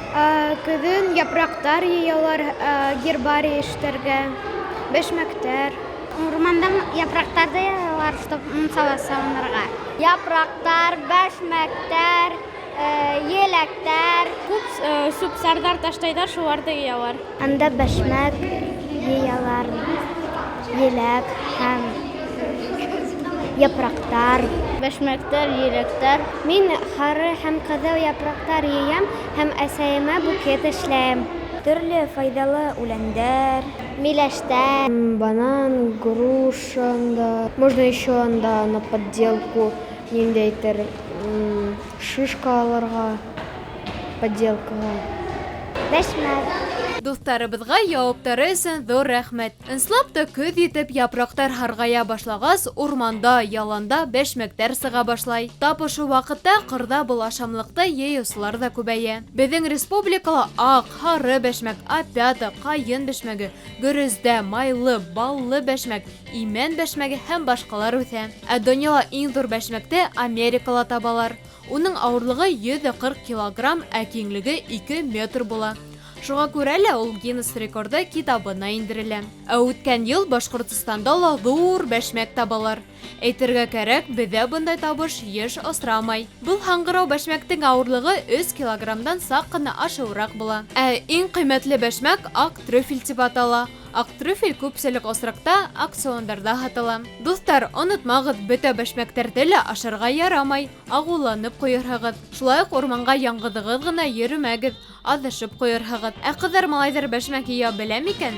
Көҙөн япраҡтар йыялар, гербарий эштәргә, бәшмәктәр. Урмандан япраҡтарҙы йыялар, чтоб салынырға. Япраҡтар, бәшмәктәр, еләктәр. Күп сүп-сарҙар ташлайҙар, шуларҙы йыялар. Анда бәшмәк йыялар, еләк һәм япраҡтар. Бәшмәктәр, еләктәр. Мин һары һәм ҡыҙыл япраҡтар йыям һәм әсәйемә букет эшләйем. Төрлө файҙалы үләндәр, миләштәр, банан, груша, можно еще анда на подделку ниндәйтер шишка алырға, подделкаға. Бәшмәк. Дуҫтарыбыҙға яуаптары өсөн ҙур рәхмәт. Ынслап та көҙ етеп япраҡтар һарғая башлағас, урманда, яланда бәшмәктәр сыға башлай. Тап ошо ваҡытта ҡырҙа был ашамлыҡты йыйыусылар ҙа күбәйә. Беҙҙең республикала аҡ, һары бәшмәк, опята, ҡайын бәшмәге, гөрөздә, майлы, баллы бәшмәк, имән бәшмәге һәм башҡалар үҫә. Ә донъяла иң ҙур бәшмәкте Америкала табалар. Уның ауырлығы 140 килограмм, ә киңлеге 2 метр була. Шуға күрә лә ул Гиннес рекорды китабына индерелә. Ә үткән йыл Башҡортостанда ла ҙур бәшмәк табалар. Әйтергә кәрәк, беҙҙә бындай табыш йыш осрамай. Был һаңғырау бәшмәктең ауырлығы 3 килограммдан саҡ ҡына ашыуыраҡ була. Ә иң ҡиммәтле бәшмәк аҡ трюфель тип атала. Аҡ трюфель күпселек осраҡта аукциондарҙа һатыла. Дуҫтар, онотмағыҙ, бөтә бәшмәктәрҙе лә ашарға ярамай. Ағыуланып ҡуйырһығыҙ. Шулай уҡ урманға яңғыҙығыҙ ғына йөрөмәгеҙ, аҙышып ҡуйырһығыҙ. Ә ҡыҙҙар, малайҙар бәшмәк йыя белә микән?